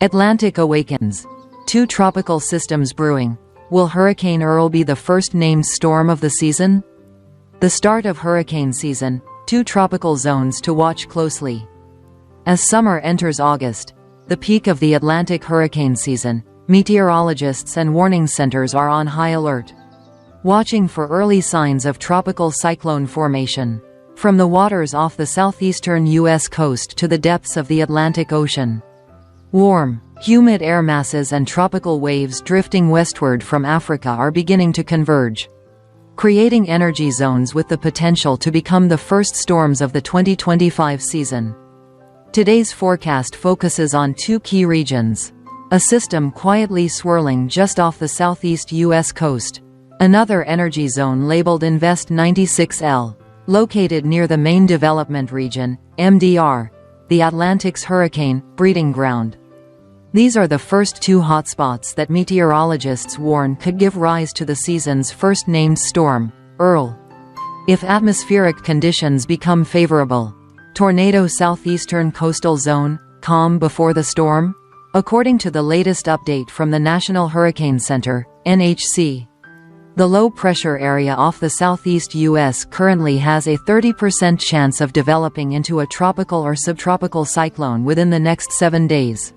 Atlantic awakens. Two tropical systems brewing. Will Hurricane Earl be the first named storm of the season? The start of hurricane season, two tropical zones to watch closely. As summer enters August, the peak of the Atlantic hurricane season, meteorologists and warning centers are on high alert, watching for early signs of tropical cyclone formation. From the waters off the southeastern U.S. coast to the depths of the Atlantic Ocean, warm, humid air masses and tropical waves drifting westward from Africa are beginning to converge, creating energy zones with the potential to become the first storms of the 2025 season. Today's forecast focuses on two key regions: a system quietly swirling just off the southeast U.S. coast, another energy zone labeled Invest 96L, located near the main development region, MDR, the Atlantic's hurricane breeding ground. These are the first two hotspots that meteorologists warn could give rise to the season's first named storm, Earl. If atmospheric conditions become favorable, tornado southeastern coastal zone, calm before the storm? According to the latest update from the National Hurricane Center, NHC, the low-pressure area off the southeast U.S. currently has a 30% chance of developing into a tropical or subtropical cyclone within the next 7 days.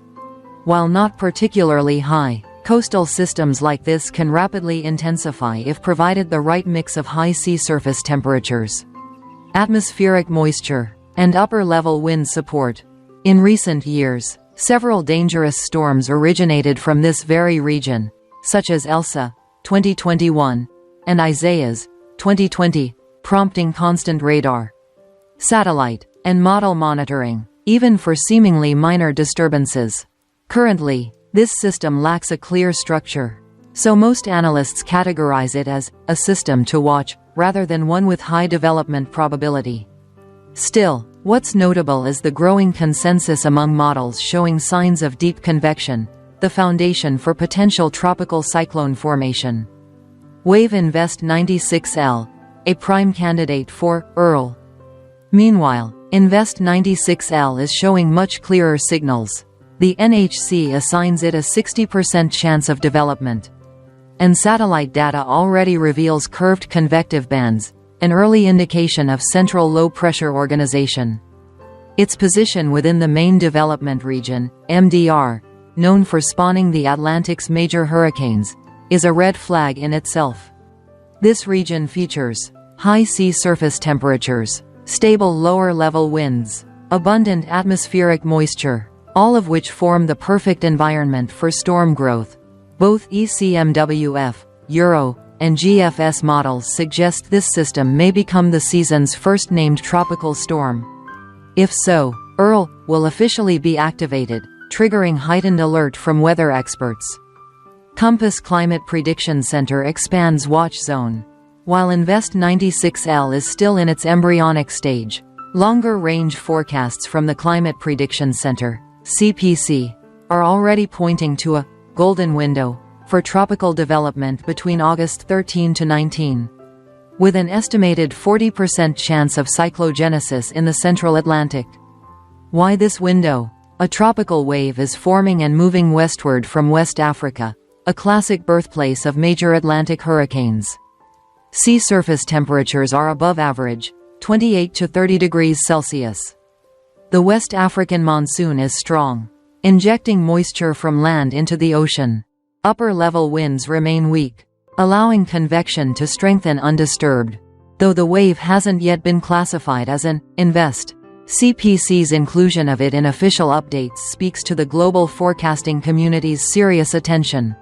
While not particularly high, coastal systems like this can rapidly intensify if provided the right mix of high sea surface temperatures, atmospheric moisture, and upper-level wind support. In recent years, several dangerous storms originated from this very region, such as Elsa, 2021, and Isaias, 2020, prompting constant radar, satellite, and model monitoring, even for seemingly minor disturbances. Currently, this system lacks a clear structure, so most analysts categorize it as a system to watch, rather than one with high development probability. Still, what's notable is the growing consensus among models showing signs of deep convection, the foundation for potential tropical cyclone formation. Wave Invest 96L, a prime candidate for Earl. Meanwhile, Invest 96L is showing much clearer signals. The NHC assigns it a 60% chance of development, and satellite data already reveals curved convective bands, an early indication of central low-pressure organization. Its position within the main development region, MDR, known for spawning the Atlantic's major hurricanes, is a red flag in itself. This region features high sea surface temperatures, stable lower-level winds, abundant atmospheric moisture, all of which form the perfect environment for storm growth. Both ECMWF, Euro, and GFS models suggest this system may become the season's first named tropical storm. If so, Earl will officially be activated, triggering heightened alert from weather experts. Compass Climate Prediction Center expands watch zone. While Invest 96L is still in its embryonic stage, longer-range forecasts from the Climate Prediction Center, CPC, are already pointing to a golden window for tropical development between August 13 to 19, with an estimated 40% chance of cyclogenesis in the central Atlantic. Why this window? A tropical wave is forming and moving westward from West Africa, a classic birthplace of major Atlantic hurricanes. Sea surface temperatures are above average, 28 to 30 degrees Celsius. The West African monsoon is strong, injecting moisture from land into the ocean. Upper-level winds remain weak, allowing convection to strengthen undisturbed, though the wave hasn't yet been classified as an invest. CPC's inclusion of it in official updates speaks to the global forecasting community's serious attention.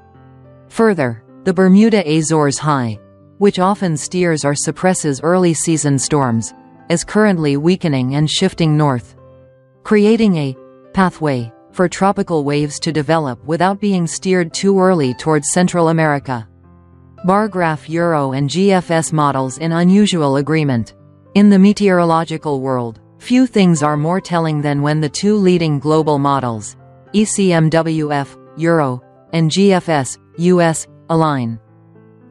Further, the Bermuda Azores High, which often steers or suppresses early-season storms, is currently weakening and shifting north, creating a pathway for tropical waves to develop without being steered too early towards Central America. Bar graph Euro and GFS models in unusual agreement. In the meteorological world, few things are more telling than when the two leading global models, ECMWF, Euro, and GFS, US, align.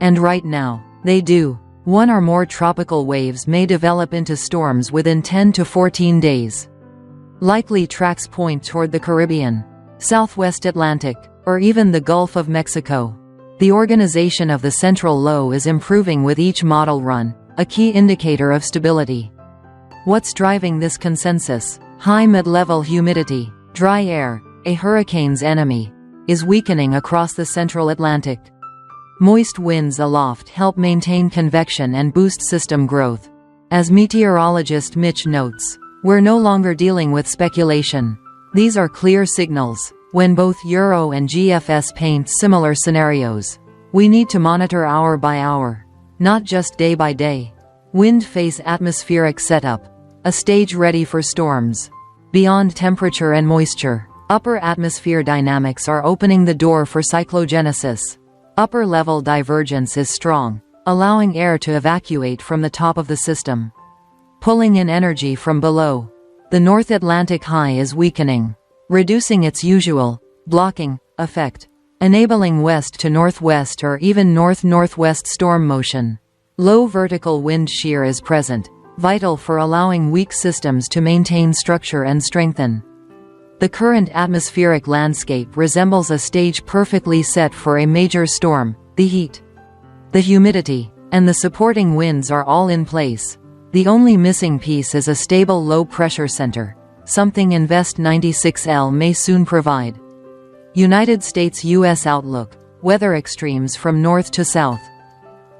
And right now, they do. One or more tropical waves may develop into storms within 10 to 14 days. Likely tracks point toward the Caribbean. Southwest Atlantic, or even the Gulf of Mexico. The organization of the central low is improving with each model run, a key indicator of stability. What's driving this consensus? High mid-level humidity, dry air, a hurricane's enemy, is weakening across the central Atlantic. Moist winds aloft help maintain convection and boost system growth. As meteorologist Mitch notes, we're no longer dealing with speculation. These are clear signals. When both Euro and GFS paint similar scenarios, we need to monitor hour by hour, not just day by day. Wind face atmospheric setup, a stage ready for storms. Beyond temperature and moisture, upper atmosphere dynamics are opening the door for cyclogenesis. Upper level divergence is strong, allowing air to evacuate from the top of the system, pulling in energy from below. The North Atlantic high is weakening, reducing its usual blocking effect, enabling west to northwest or even north-northwest storm motion. Low vertical wind shear is present, vital for allowing weak systems to maintain structure and strengthen. The current atmospheric landscape resembles a stage perfectly set for a major storm. The heat, the humidity, and the supporting winds are all in place. The only missing piece is a stable low-pressure center, something Invest 96L may soon provide. United States-US outlook, weather extremes from north to south.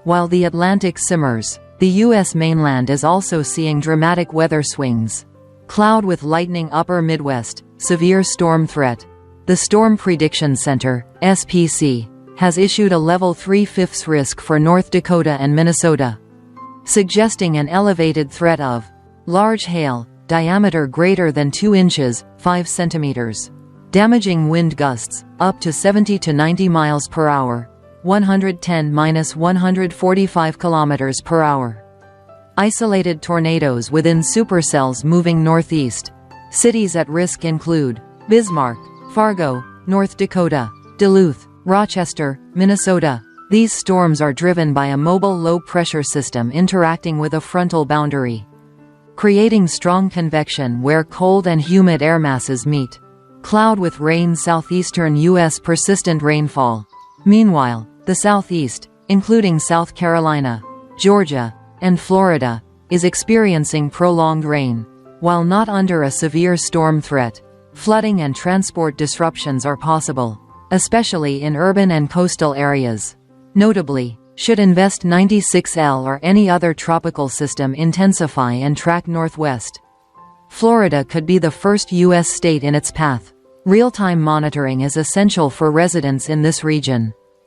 While the Atlantic simmers, the U.S. mainland is also seeing dramatic weather swings. Cloud with lightning upper Midwest, severe storm threat. The Storm Prediction Center, SPC, has issued a level 3/5 risk for North Dakota and Minnesota, suggesting an elevated threat of large hail, diameter greater than 2 inches, 5 centimeters. Damaging wind gusts, up to 70 to 90 miles per hour, 110–145 kilometers per hour. Isolated tornadoes within supercells moving northeast. Cities at risk include Bismarck, Fargo, North Dakota, Duluth, Rochester, Minnesota. These storms are driven by a mobile low-pressure system interacting with a frontal boundary, creating strong convection where cold and humid air masses meet. Cloud with rain southeastern U.S. persistent rainfall. Meanwhile, the southeast, including South Carolina, Georgia, and Florida, is experiencing prolonged rain. While not under a severe storm threat, flooding and transport disruptions are possible, especially in urban and coastal areas. Notably, should Invest 96L or any other tropical system intensify and track northwest, Florida could be the first U.S. state in its path. Real-time monitoring is essential for residents in this region.